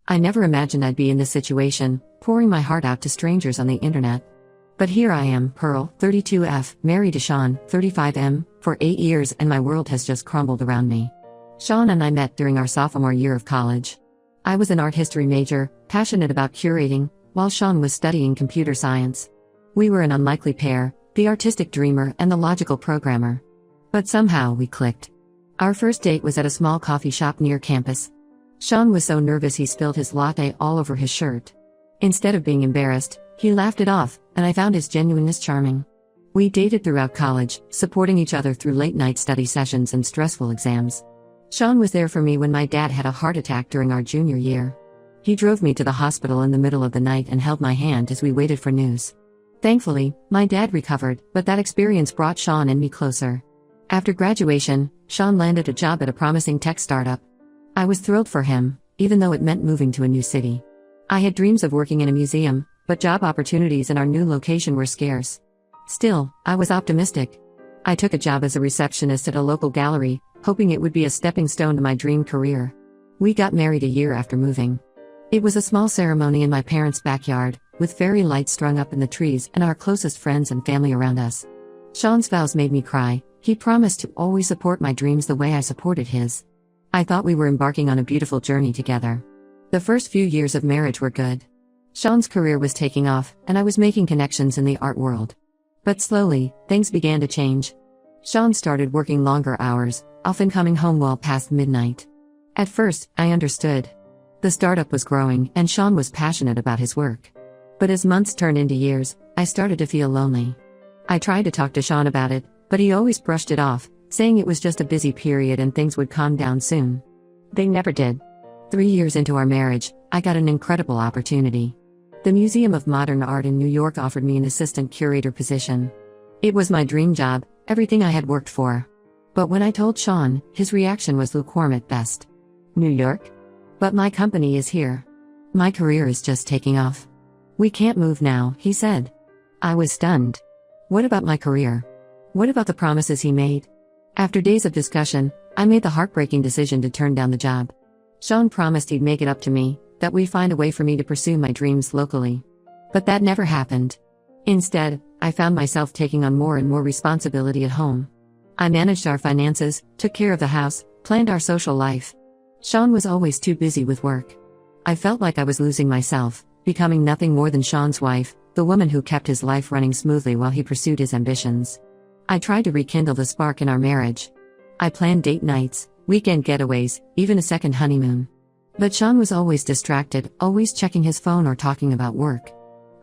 I never imagined I'd be in this situation, pouring my heart out to strangers on the internet. But here I am, Pearl, 32F, married to Sean, 35M, for 8 years, and my world has just crumbled around me. Sean and I met during our sophomore year of college. I was an art history major, passionate about curating, while Sean was studying computer science. We were an unlikely pair, the artistic dreamer and the logical programmer. But somehow we clicked. Our first date was at a small coffee shop near campus. Sean was so nervous he spilled his latte all over his shirt. Instead of being embarrassed, he laughed it off, and I found his genuineness charming. We dated throughout college, supporting each other through late-night study sessions and stressful exams. Sean was there for me when my dad had a heart attack during our junior year. He drove me to the hospital in the middle of the night and held my hand as we waited for news. Thankfully, my dad recovered, but that experience brought Sean and me closer. After graduation, Sean landed a job at a promising tech startup. I was thrilled for him, even though it meant moving to a new city. I had dreams of working in a museum, but job opportunities in our new location were scarce. Still, I was optimistic. I took a job as a receptionist at a local gallery, hoping it would be a stepping stone to my dream career. We got married a year after moving. It was a small ceremony in my parents' backyard, with fairy lights strung up in the trees and our closest friends and family around us. Sean's vows made me cry. He promised to always support my dreams the way I supported his. I thought we were embarking on a beautiful journey together. The first few years of marriage were good. Sean's career was taking off, and I was making connections in the art world. But slowly, things began to change. Sean started working longer hours, often coming home well past midnight. At first, I understood. The startup was growing, and Sean was passionate about his work. But as months turned into years, I started to feel lonely. I tried to talk to Sean about it, but he always brushed it off, saying it was just a busy period and things would calm down soon. They never did. 3 years into our marriage, I got an incredible opportunity. The Museum of Modern Art in New York offered me an assistant curator position. It was my dream job, everything I had worked for. But when I told Sean, his reaction was lukewarm at best. New York? But my company is here. My career is just taking off. We can't move now, he said. I was stunned. What about my career? What about the promises he made? After days of discussion, I made the heartbreaking decision to turn down the job. Sean promised he'd make it up to me, that we'd find a way for me to pursue my dreams locally. But that never happened. Instead, I found myself taking on more and more responsibility at home. I managed our finances, took care of the house, planned our social life. Sean was always too busy with work. I felt like I was losing myself, becoming nothing more than Sean's wife, the woman who kept his life running smoothly while he pursued his ambitions. I tried to rekindle the spark in our marriage. I planned date nights, weekend getaways, even a second honeymoon. But Sean was always distracted, always checking his phone or talking about work.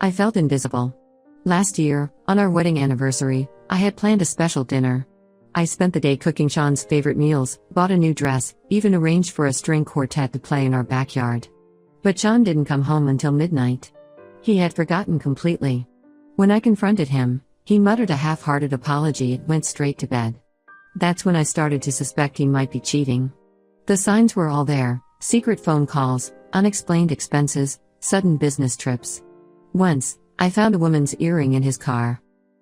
I felt invisible. Last year, on our wedding anniversary, I had planned a special dinner. I spent the day cooking Sean's favorite meals, bought a new dress, even arranged for a string quartet to play in our backyard. But Sean didn't come home until midnight. He had forgotten completely. When I confronted him, he muttered a half-hearted apology and went straight to bed. That's when I started to suspect he might be cheating. The signs were all there: secret phone calls, unexplained expenses, sudden business trips. Once, I found a woman's earring in his car.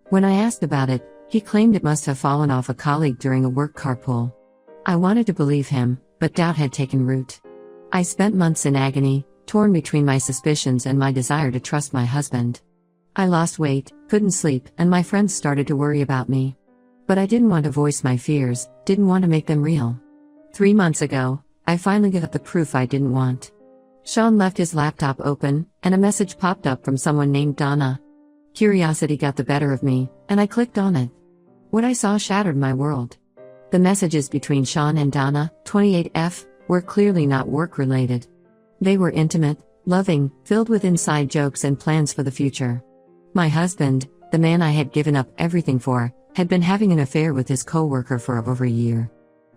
When I asked about it, he claimed it must have fallen off a colleague during a work carpool. I wanted to believe him, but doubt had taken root. I spent months in agony, torn between my suspicions and my desire to trust my husband. I lost weight, couldn't sleep, and my friends started to worry about me. But I didn't want to voice my fears, didn't want to make them real. 3 months ago, I finally got the proof I didn't want. Sean left his laptop open, and a message popped up from someone named Donna. Curiosity got the better of me, and I clicked on it. What I saw shattered my world. The messages between Sean and Donna, 28F, were clearly not work-related. They were intimate, loving, filled with inside jokes and plans for the future. My husband, the man I had given up everything for, had been having an affair with his co-worker for over a year.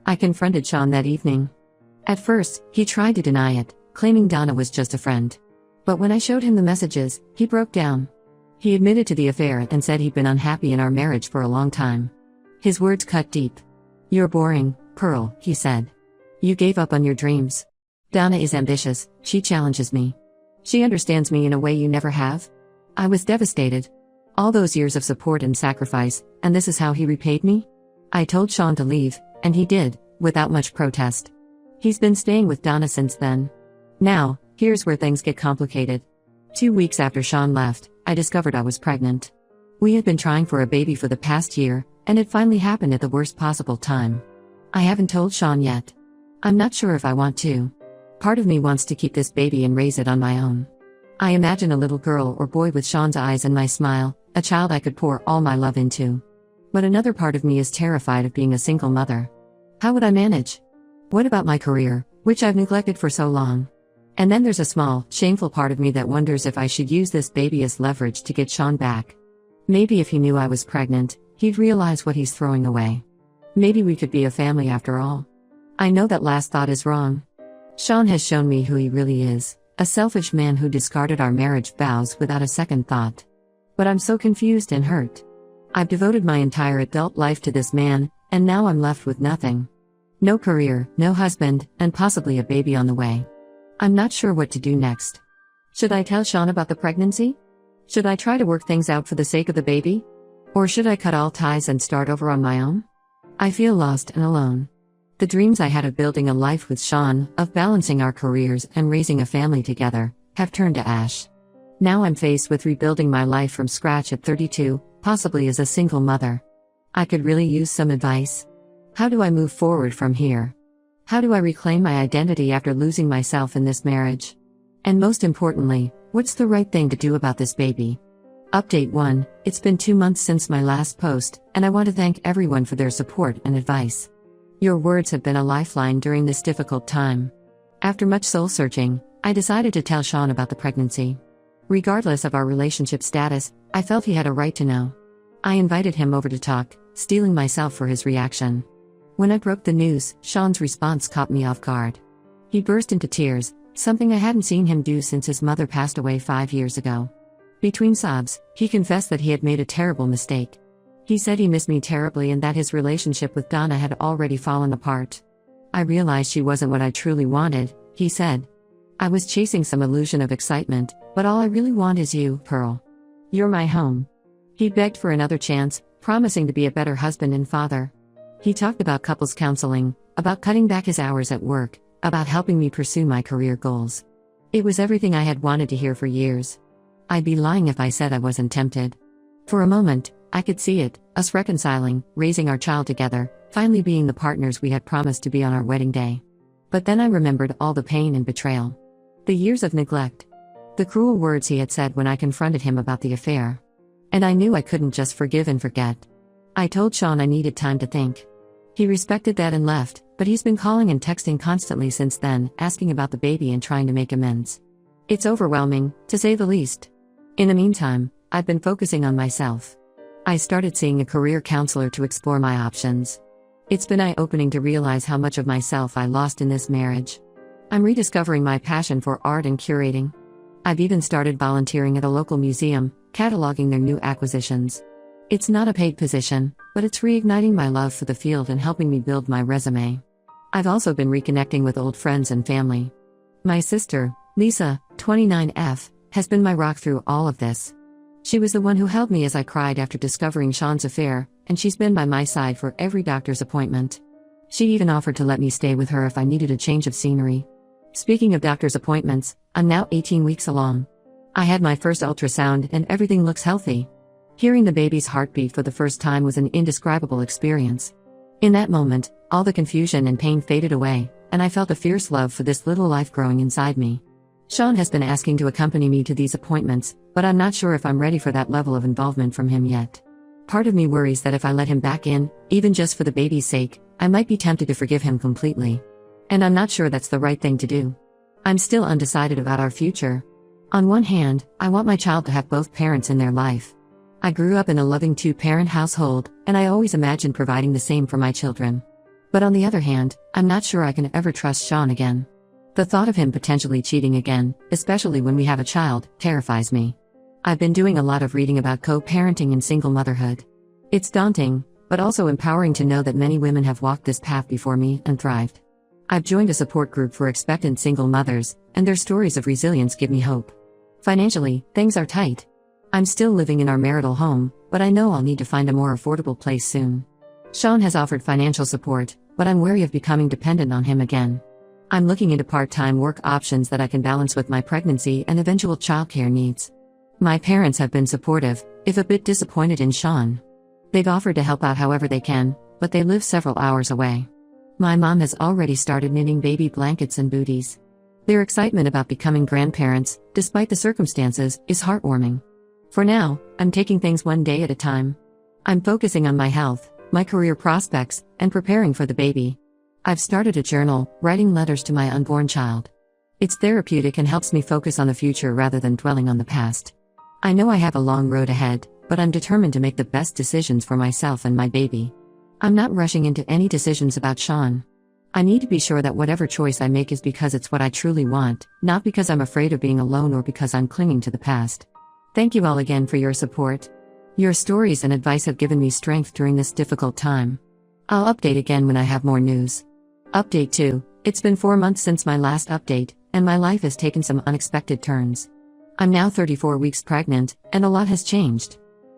I confronted Sean that evening. At first, he tried to deny it, claiming Donna was just a friend. But when I showed him the messages, he broke down. He admitted to the affair and said he'd been unhappy in our marriage for a long time. His words cut deep. "You're boring, Pearl," he said. "You gave up on your dreams. Donna is ambitious, she challenges me. She understands me in a way you never have." I was devastated. All those years of support and sacrifice, and this is how he repaid me? I told Sean to leave, and he did, without much protest. He's been staying with Donna since then. Now, Here's where things get complicated. 2 weeks after Sean left, I discovered I was pregnant. We had been trying for a baby for the past year, and it finally happened at the worst possible time. I haven't told Sean yet. I'm not sure if I want to. Part of me wants to keep this baby and raise it on my own. I imagine a little girl or boy with Sean's eyes and my smile, a child I could pour all my love into. But another part of me is terrified of being a single mother. How would I manage? What about my career, which I've neglected for so long? And then there's a small, shameful part of me that wonders if I should use this baby as leverage to get Sean back. Maybe if he knew I was pregnant, he'd realize what he's throwing away. Maybe we could be a family after all. I know that last thought is wrong. Sean has shown me who he really is, a selfish man who discarded our marriage vows without a second thought. But I'm so confused and hurt. I've devoted my entire adult life to this man, and now I'm left with nothing. No career, no husband, and possibly a baby on the way. I'm not sure what to do next. Should I tell Sean about the pregnancy? Should I try to work things out for the sake of the baby? Or should I cut all ties and start over on my own? I feel lost and alone. The dreams I had of building a life with Sean, of balancing our careers and raising a family together, have turned to ash. Now I'm faced with rebuilding my life from scratch at 32, possibly as a single mother. I could really use some advice. How do I move forward from here? How do I reclaim my identity after losing myself in this marriage? And most importantly, what's the right thing to do about this baby? Update 1, it's been 2 months since my last post, and I want to thank everyone for their support and advice. Your words have been a lifeline during this difficult time. After much soul-searching, I decided to tell Sean about the pregnancy. Regardless of our relationship status, I felt he had a right to know. I invited him over to talk, steeling myself for his reaction. When I broke the news, Sean's response caught me off guard. He burst into tears, something I hadn't seen him do since his mother passed away 5 years ago. Between sobs, he confessed that he had made a terrible mistake. He said he missed me terribly and that his relationship with Donna had already fallen apart. I realized she wasn't what I truly wanted, he said. I was chasing some illusion of excitement, but all I really want is you, Pearl. You're my home. He begged for another chance, promising to be a better husband and father. He talked about couples counseling, about cutting back his hours at work, about helping me pursue my career goals. It was everything I had wanted to hear for years. I'd be lying if I said I wasn't tempted. For a moment, I could see it, us reconciling, raising our child together, finally being the partners we had promised to be on our wedding day. But then I remembered all the pain and betrayal. The years of neglect. The cruel words he had said when I confronted him about the affair. And I knew I couldn't just forgive and forget. I told Sean I needed time to think. He respected that and left, but he's been calling and texting constantly since then, asking about the baby and trying to make amends. It's overwhelming, to say the least. In the meantime, I've been focusing on myself. I started seeing a career counselor to explore my options. It's been eye-opening to realize how much of myself I lost in this marriage. I'm rediscovering my passion for art and curating. I've even started volunteering at a local museum, cataloging their new acquisitions. It's not a paid position, but it's reigniting my love for the field and helping me build my resume. I've also been reconnecting with old friends and family. My sister, Lisa, 29F, has been my rock through all of this. She was the one who held me as I cried after discovering Sean's affair, and she's been by my side for every doctor's appointment. She even offered to let me stay with her if I needed a change of scenery. Speaking of doctor's appointments, I'm now 18 weeks along. I had my first ultrasound and everything looks healthy. Hearing the baby's heartbeat for the first time was an indescribable experience. In that moment, all the confusion and pain faded away, and I felt a fierce love for this little life growing inside me. Sean has been asking to accompany me to these appointments, but I'm not sure if I'm ready for that level of involvement from him yet. Part of me worries that if I let him back in, even just for the baby's sake, I might be tempted to forgive him completely. And I'm not sure that's the right thing to do. I'm still undecided about our future. On one hand, I want my child to have both parents in their life. I grew up in a loving two-parent household, and I always imagined providing the same for my children. But on the other hand, I'm not sure I can ever trust Sean again. The thought of him potentially cheating again, especially when we have a child, terrifies me. I've been doing a lot of reading about co-parenting and single motherhood. It's daunting, but also empowering to know that many women have walked this path before me and thrived. I've joined a support group for expectant single mothers, and their stories of resilience give me hope. Financially, things are tight. I'm still living in our marital home, but I know I'll need to find a more affordable place soon. Sean has offered financial support, but I'm wary of becoming dependent on him again. I'm looking into part-time work options that I can balance with my pregnancy and eventual childcare needs. My parents have been supportive, if a bit disappointed in Sean. They've offered to help out however they can, but they live several hours away. My mom has already started knitting baby blankets and booties. Their excitement about becoming grandparents, despite the circumstances, is heartwarming. For now, I'm taking things one day at a time. I'm focusing on my health, my career prospects, and preparing for the baby. I've started a journal, writing letters to my unborn child. It's therapeutic and helps me focus on the future rather than dwelling on the past. I know I have a long road ahead, but I'm determined to make the best decisions for myself and my baby. I'm not rushing into any decisions about Sean. I need to be sure that whatever choice I make is because it's what I truly want, not because I'm afraid of being alone or because I'm clinging to the past. Thank you all again for your support. Your stories and advice have given me strength during this difficult time. I'll update again when I have more news. Update 2. It's been 4 months since my last update, and my life has taken some unexpected turns. I'm now 34 weeks pregnant, and a lot has changed.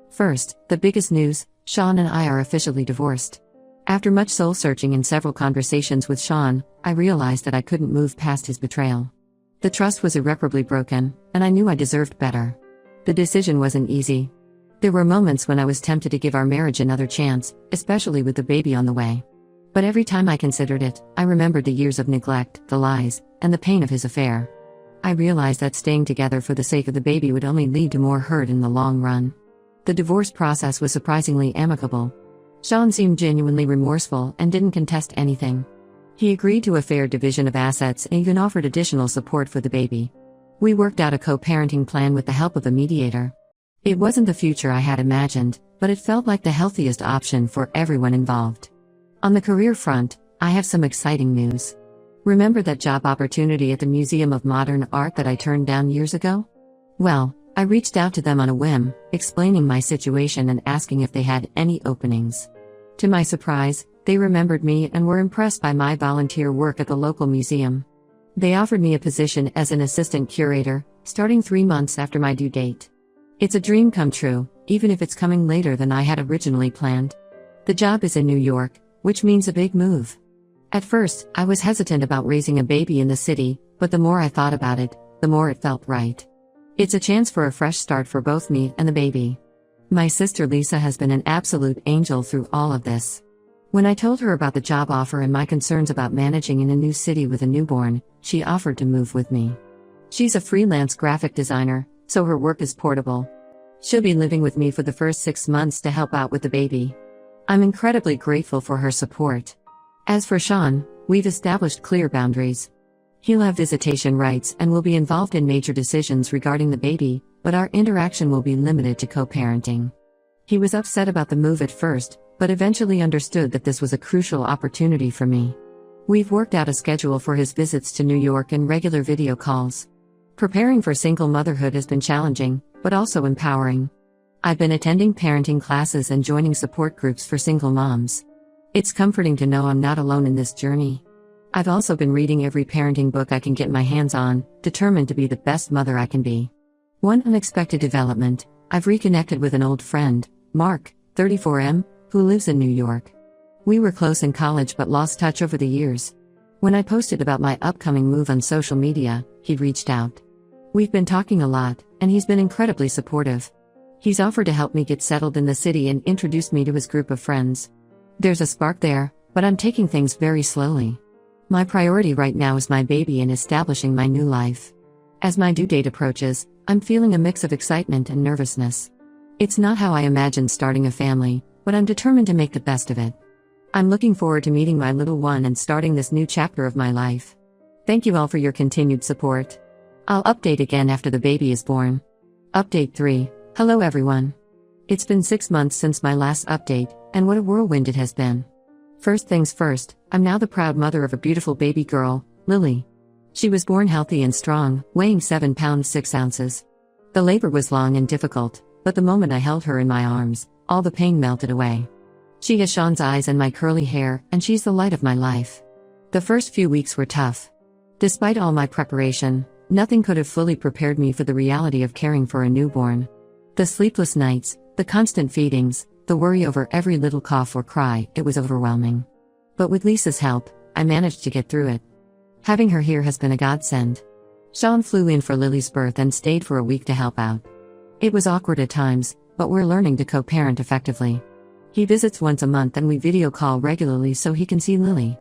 First, the biggest news, Sean and I are officially divorced. After much soul-searching and several conversations with Sean, I realized that I couldn't move past his betrayal. The trust was irreparably broken, and I knew I deserved better. The decision wasn't easy. There were moments when I was tempted to give our marriage another chance, especially with the baby on the way. But every time I considered it, I remembered the years of neglect, the lies, and the pain of his affair. I realized that staying together for the sake of the baby would only lead to more hurt in the long run. The divorce process was surprisingly amicable. Sean seemed genuinely remorseful and didn't contest anything. He agreed to a fair division of assets and even offered additional support for the baby. We worked out a co-parenting plan with the help of a mediator. It wasn't the future I had imagined, but it felt like the healthiest option for everyone involved. On the career front, I have some exciting news. Remember that job opportunity at the Museum of Modern Art that I turned down years ago? Well, I reached out to them on a whim, explaining my situation and asking if they had any openings. To my surprise, they remembered me and were impressed by my volunteer work at the local museum. They offered me a position as an assistant curator, starting 3 months after my due date. It's a dream come true, even if it's coming later than I had originally planned. The job is in New York, which means a big move. At first, I was hesitant about raising a baby in the city, but the more I thought about it, the more it felt right. It's a chance for a fresh start for both me and the baby. My sister Lisa has been an absolute angel through all of this. When I told her about the job offer and my concerns about managing in a new city with a newborn, she offered to move with me. She's a freelance graphic designer, so her work is portable. She'll be living with me for the first 6 months to help out with the baby. I'm incredibly grateful for her support. As for Sean, we've established clear boundaries. He'll have visitation rights and will be involved in major decisions regarding the baby, but our interaction will be limited to co-parenting. He was upset about the move at first, but eventually understood that this was a crucial opportunity for me. We've worked out a schedule for his visits to New York and regular video calls. Preparing for single motherhood has been challenging, but also empowering. I've been attending parenting classes and joining support groups for single moms. It's comforting to know I'm not alone in this journey. I've also been reading every parenting book I can get my hands on, determined to be the best mother I can be. One unexpected development, I've reconnected with an old friend, Mark, 34M, who lives in New York. We were close in college but lost touch over the years. When I posted about my upcoming move on social media, he reached out. We've been talking a lot, and he's been incredibly supportive. He's offered to help me get settled in the city and introduced me to his group of friends. There's a spark there, but I'm taking things very slowly. My priority right now is my baby and establishing my new life. As my due date approaches, I'm feeling a mix of excitement and nervousness. It's not how I imagined starting a family, but I'm determined to make the best of it. I'm looking forward to meeting my little one and starting this new chapter of my life. Thank you all for your continued support. I'll update again after the baby is born. Update 3. Hello everyone. It's been 6 months since my last update, and what a whirlwind it has been. First things first, I'm now the proud mother of a beautiful baby girl, Lily. She was born healthy and strong, weighing 7 pounds 6 ounces. The labor was long and difficult, but the moment I held her in my arms, all the pain melted away. She has Sean's eyes and my curly hair, and she's the light of my life. The first few weeks were tough. Despite all my preparation, nothing could have fully prepared me for the reality of caring for a newborn. The sleepless nights, the constant feedings, the worry over every little cough or cry, it was overwhelming. But with Lisa's help, I managed to get through it. Having her here has been a godsend. Sean flew in for Lily's birth and stayed for a week to help out. It was awkward at times, but we're learning to co-parent effectively. He visits once a month and we video call regularly so he can see Lily.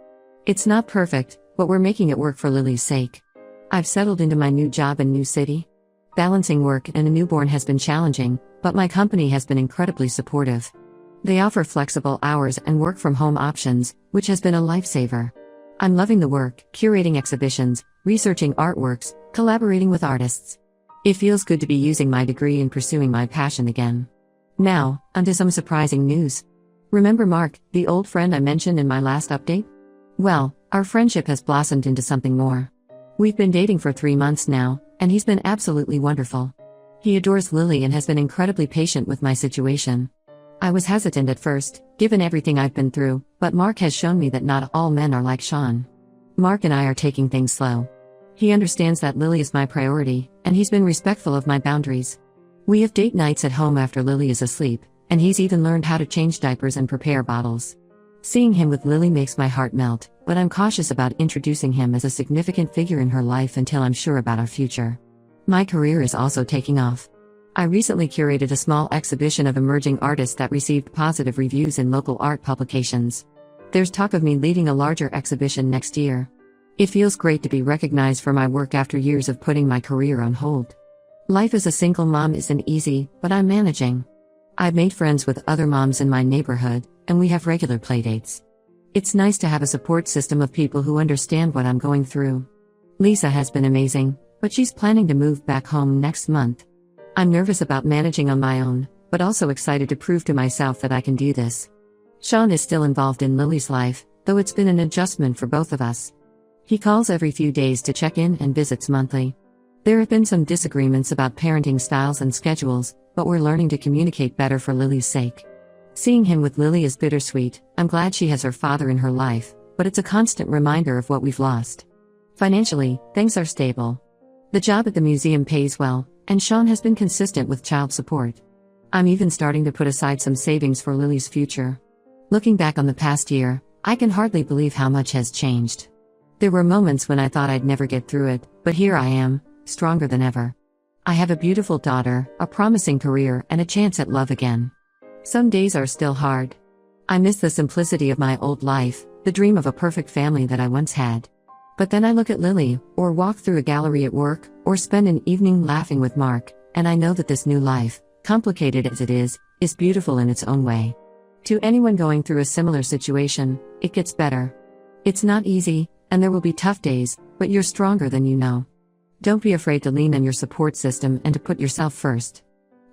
It's not perfect, but we're making it work for Lily's sake. I've settled into my new job and new city. Balancing work and a newborn has been challenging, but my company has been incredibly supportive. They offer flexible hours and work from home options, which has been a lifesaver. I'm loving the work, curating exhibitions, researching artworks, collaborating with artists. It feels good to be using my degree and pursuing my passion again. Now, onto some surprising news. Remember Mark, the old friend I mentioned in my last update? Well, our friendship has blossomed into something more. We've been dating for 3 months now, and he's been absolutely wonderful. He adores Lily and has been incredibly patient with my situation. I was hesitant at first, given everything I've been through, but Mark has shown me that not all men are like Sean. Mark and I are taking things slow. He understands that Lily is my priority, and he's been respectful of my boundaries. We have date nights at home after Lily is asleep, and he's even learned how to change diapers and prepare bottles. Seeing him with Lily makes my heart melt, but I'm cautious about introducing him as a significant figure in her life until I'm sure about our future. My career is also taking off. I recently curated a small exhibition of emerging artists that received positive reviews in local art publications. There's talk of me leading a larger exhibition next year. It feels great to be recognized for my work after years of putting my career on hold. Life as a single mom isn't easy, but I'm managing. I've made friends with other moms in my neighborhood, and we have regular playdates. It's nice to have a support system of people who understand what I'm going through. Lisa has been amazing, but she's planning to move back home next month. I'm nervous about managing on my own, but also excited to prove to myself that I can do this. Sean is still involved in Lily's life, though it's been an adjustment for both of us. He calls every few days to check in and visits monthly. There have been some disagreements about parenting styles and schedules, but we're learning to communicate better for Lily's sake. Seeing him with Lily is bittersweet. I'm glad she has her father in her life, but it's a constant reminder of what we've lost. Financially, things are stable. The job at the museum pays well, and Sean has been consistent with child support. I'm even starting to put aside some savings for Lily's future. Looking back on the past year, I can hardly believe how much has changed. There were moments when I thought I'd never get through it, but here I am, stronger than ever. I have a beautiful daughter, a promising career, and a chance at love again. Some days are still hard. I miss the simplicity of my old life, the dream of a perfect family that I once had. But then I look at Lily, or walk through a gallery at work, or spend an evening laughing with Mark, and I know that this new life, complicated as it is beautiful in its own way. To anyone going through a similar situation, it gets better. It's not easy, and there will be tough days, but you're stronger than you know. Don't be afraid to lean on your support system and to put yourself first.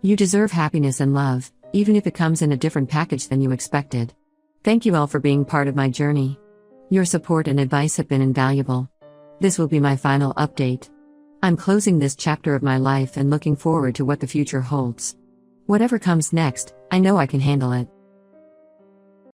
You deserve happiness and love, even if it comes in a different package than you expected. Thank you all for being part of my journey. Your support and advice have been invaluable. This will be my final update. I'm closing this chapter of my life and looking forward to what the future holds. Whatever comes next, I know I can handle it.